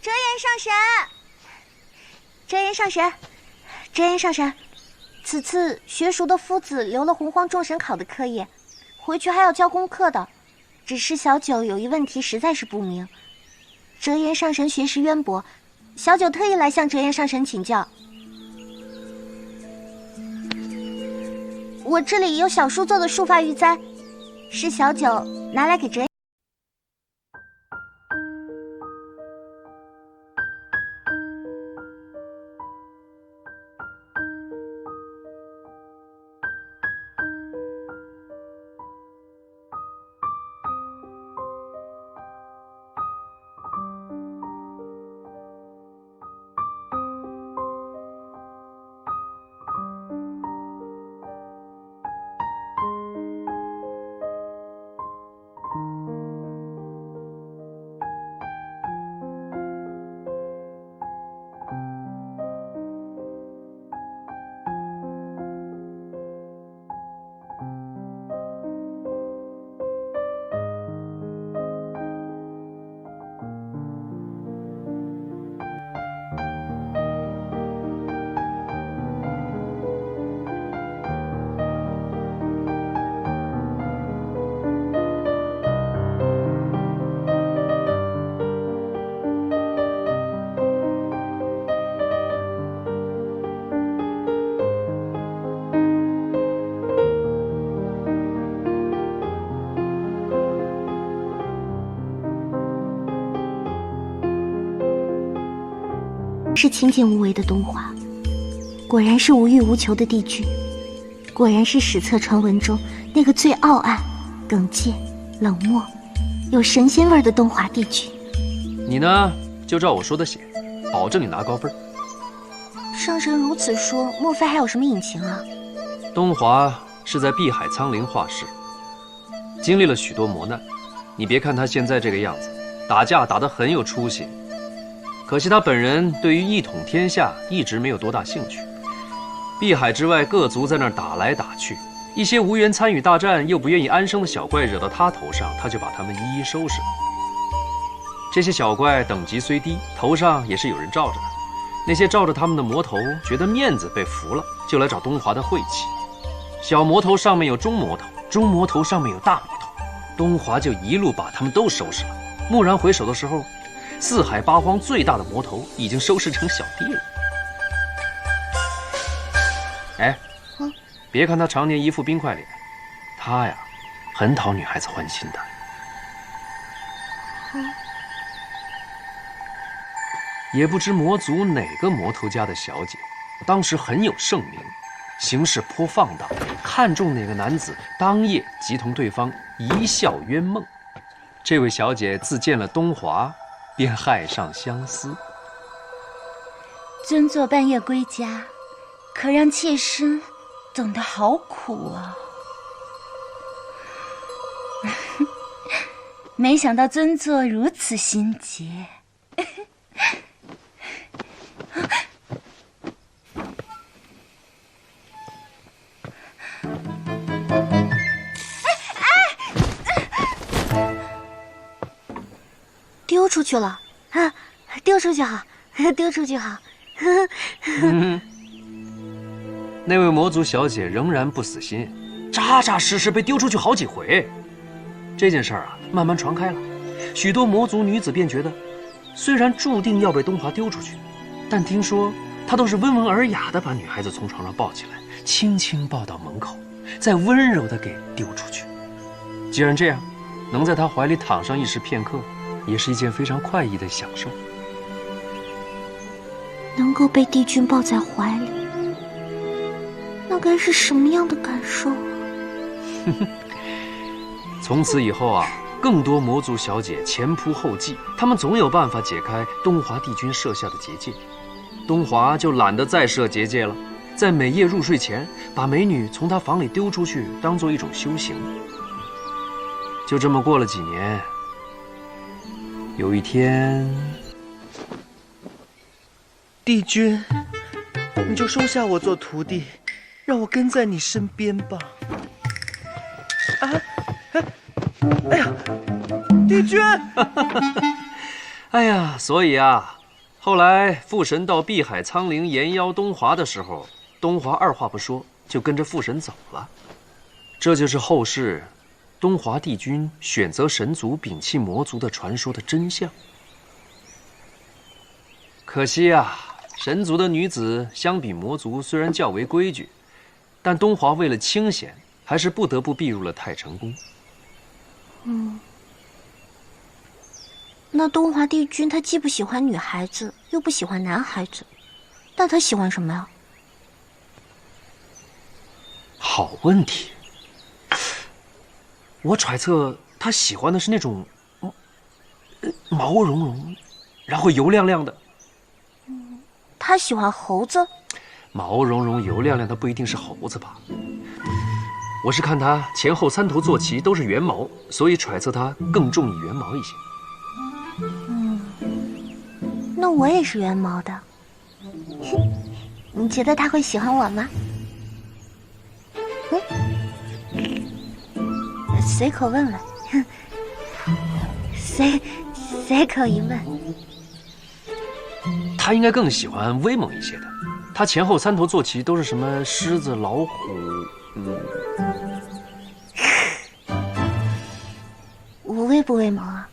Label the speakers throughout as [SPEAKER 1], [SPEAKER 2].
[SPEAKER 1] 折颜上神，折颜上神，折颜上神，此次学熟的夫子留了洪荒众神考的课业，回去还要交功课的。只是小九有一问题实在是不明。折颜上神学识渊博，小九特意来向折颜上神请教。我这里有小叔做的束发玉簪，是小九拿来给折颜。是清静无为的东华，果然是无欲无求的帝君，果然是史册传闻中那个最傲岸、耿介、冷漠、有神仙味的东华帝君。
[SPEAKER 2] 你呢，就照我说的写，保证你拿高分。
[SPEAKER 1] 上神如此说，莫非还有什么隐情啊？
[SPEAKER 2] 东华是在碧海苍灵化世，经历了许多磨难。你别看他现在这个样子，打架打得很有出息。可惜他本人对于一统天下一直没有多大兴趣。碧海之外各族在那儿打来打去，一些无缘参与大战又不愿意安生的小怪惹到他头上，他就把他们一一收拾了。这些小怪等级虽低，头上也是有人罩着的。那些罩着他们的魔头觉得面子被服了，就来找东华的晦气。小魔头上面有中魔头，中魔头上面有大魔头，东华就一路把他们都收拾了。蓦然回首的时候，四海八荒最大的魔头已经收拾成小弟了。哎，别看他常年一副冰块脸，他呀，很讨女孩子欢心的。也不知魔族哪个魔头家的小姐，当时很有盛名，行事颇放荡，看中哪个男子，当夜即同对方一笑冤梦。这位小姐自见了东华，便害上相思。
[SPEAKER 1] 尊座半夜归家，可让妾身等得好苦啊！没想到尊座如此心急。丢出去了啊！丢出去好，丢出去好。
[SPEAKER 2] 那位魔族小姐仍然不死心，扎扎实实被丢出去好几回。这件事儿啊，慢慢传开了，许多魔族女子便觉得，虽然注定要被东华丢出去，但听说他都是温文尔雅地把女孩子从床上抱起来，轻轻抱到门口，再温柔地给丢出去。既然这样，能在他怀里躺上一时片刻，也是一件非常快意的享受。
[SPEAKER 1] 能够被帝君抱在怀里，那该是什么样的感受啊？
[SPEAKER 2] 从此以后啊，更多魔族小姐前仆后继，他们总有办法解开东华帝君设下的结界。东华就懒得再设结界了，在每夜入睡前，把美女从他房里丢出去，当做一种修行。就这么过了几年，有一天，
[SPEAKER 3] 帝君，你就收下我做徒弟，让我跟在你身边吧。哎呀，帝君！
[SPEAKER 2] 哎呀，所以啊，后来父神到碧海苍陵延邀东华的时候，东华二话不说就跟着父神走了。这就是后世东华帝君选择神族摒弃魔族的传说的真相。可惜啊，神族的女子相比魔族虽然较为规矩，但东华为了清闲，还是不得不避入了太成宫。
[SPEAKER 1] 那东华帝君他既不喜欢女孩子，又不喜欢男孩子，那他喜欢什么呀？
[SPEAKER 2] 好问题。我揣测他喜欢的是那种毛茸茸，然后油亮亮的。
[SPEAKER 1] 他喜欢猴子？
[SPEAKER 2] 毛茸茸、油亮亮的不一定是猴子吧？我是看他前后3头坐骑都是圆毛，所以揣测他更重于圆毛一些。
[SPEAKER 1] 那我也是圆毛的。你觉得他会喜欢我吗？随口问问，随口一问。
[SPEAKER 2] 他应该更喜欢威猛一些的。他前后3头坐骑都是什么狮子、老虎，
[SPEAKER 1] 我威不威猛啊？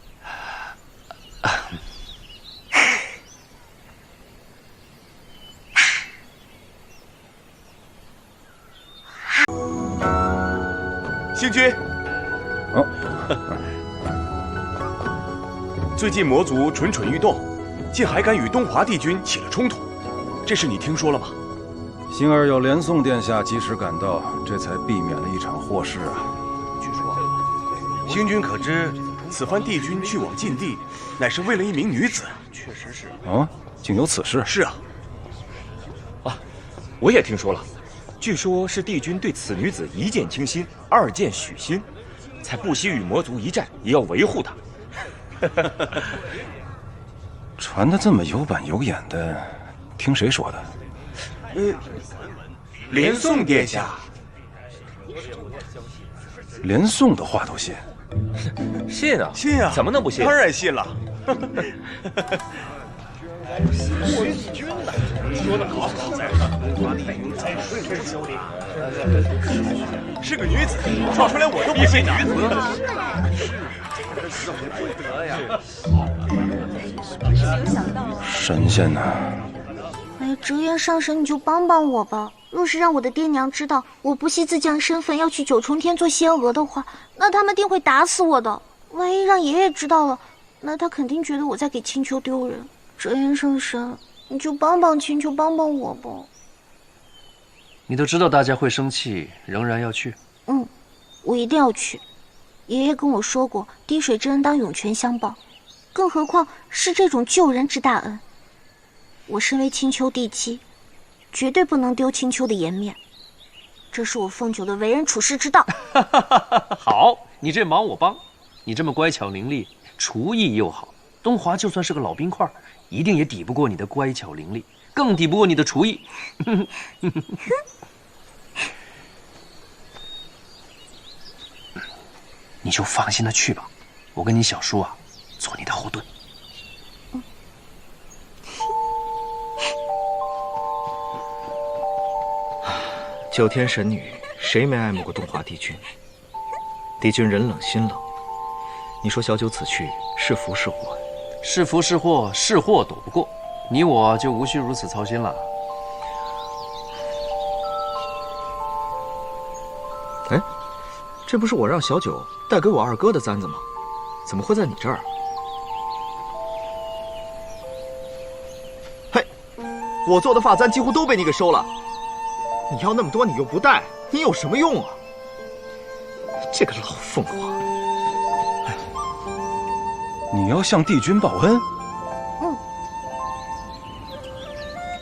[SPEAKER 4] 星君，最近魔族蠢蠢欲动，竟还敢与东华帝君起了冲突，这事你听说了吗？
[SPEAKER 5] 星儿有连宋殿下及时赶到，这才避免了一场祸事啊。
[SPEAKER 4] 据说，星君可知，此番帝君去往禁地，乃是为了一名女子。确实是。
[SPEAKER 5] 哦，竟有此事？
[SPEAKER 4] 是啊。
[SPEAKER 6] 我也听说了。据说是帝君对此女子一见倾心，二见许心，才不惜与魔族一战，也要维护她。
[SPEAKER 5] 传得这么有板有眼的，听谁说的？
[SPEAKER 4] 连宋殿下。
[SPEAKER 5] 连宋的话都信？
[SPEAKER 6] 信啊，
[SPEAKER 4] 信啊，
[SPEAKER 6] 怎么能不信？
[SPEAKER 4] 当然信了。
[SPEAKER 7] 徐帝君呢？说得好，
[SPEAKER 4] 是个女子，说出来我都不信呢。
[SPEAKER 5] 神仙呐！
[SPEAKER 1] 哎，折颜上神，你就帮帮我吧。若是让我的爹娘知道我不惜自降身份要去九重天做仙娥的话，那他们定会打死我的。万一让爷爷知道了，那他肯定觉得我在给青丘丢人。折颜上神，你就帮帮青丘，帮帮我吧。
[SPEAKER 2] 你都知道大家会生气，仍然要去？
[SPEAKER 1] 我一定要去。爷爷跟我说过，滴水之恩当涌泉相报，更何况是这种救人之大恩。我身为青丘帝妻，绝对不能丢青丘的颜面，这是我凤九的为人处事之道。
[SPEAKER 2] 好，你这忙我帮。你这么乖巧伶俐，厨艺又好，东华就算是个老冰块，一定也抵不过你的乖巧伶俐，更抵不过你的厨艺。你就放心的去吧，我跟你小叔啊，做你的后盾。
[SPEAKER 8] 九天神女，谁没爱慕过东华帝君？帝君人冷心冷，你说小九此去是福是祸？
[SPEAKER 2] 是福是祸，是祸躲不过，你我就无需如此操心了。
[SPEAKER 8] 哎，这不是我让小九带给我二哥的簪子吗？怎么会在你这儿？
[SPEAKER 7] 嘿，我做的发簪几乎都被你给收了。你要那么多，你又不戴，你有什么用啊？这个老凤凰！
[SPEAKER 5] 你要向帝君报恩？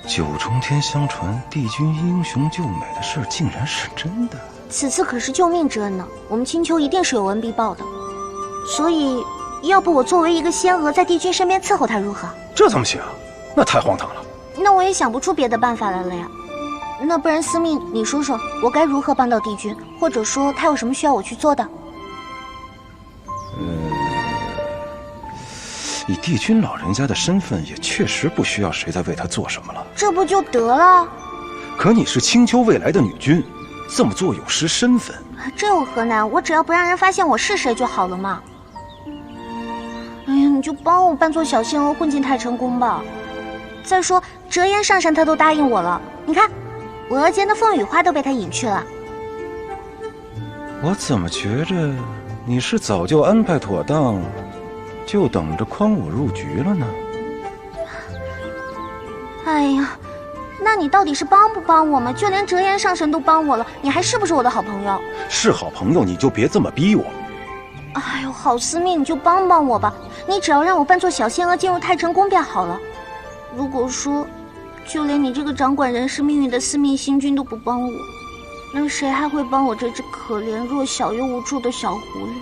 [SPEAKER 5] 九重天相传帝君英雄救美的事，竟然是真的。
[SPEAKER 1] 此次可是救命之恩呢，我们青丘一定是有恩必报的。所以，要不我作为一个仙娥，在帝君身边伺候他如何？
[SPEAKER 5] 这怎么行？那太荒唐了。
[SPEAKER 1] 那我也想不出别的办法来了呀。那不然司命，你说说，我该如何帮到帝君？或者说，他有什么需要我去做的？
[SPEAKER 5] 以帝君老人家的身份，也确实不需要谁再为他做什么了。
[SPEAKER 1] 这不就得了？
[SPEAKER 5] 可你是青丘未来的女君，这么做有失身份。
[SPEAKER 1] 这有何难？我只要不让人发现我是谁就好了嘛。哎呀，你就帮我扮作小仙娥混进太晨宫吧。再说折颜上神他都答应我了，你看，我额间的凤羽花都被他隐去了。
[SPEAKER 5] 我怎么觉着你是早就安排妥当，就等着诓我入局了呢？
[SPEAKER 1] 哎呀，那你到底是帮不帮我嘛？就连折颜上神都帮我了，你还是不是我的好朋友？
[SPEAKER 5] 是好朋友你就别这么逼我。
[SPEAKER 1] 哎呦，好司命，你就帮帮我吧，你只要让我扮作小仙娥进入太晨宫便好了。如果说就连你这个掌管人世命运的司命星君都不帮我，那谁还会帮我这只可怜弱小又无助的小狐狸？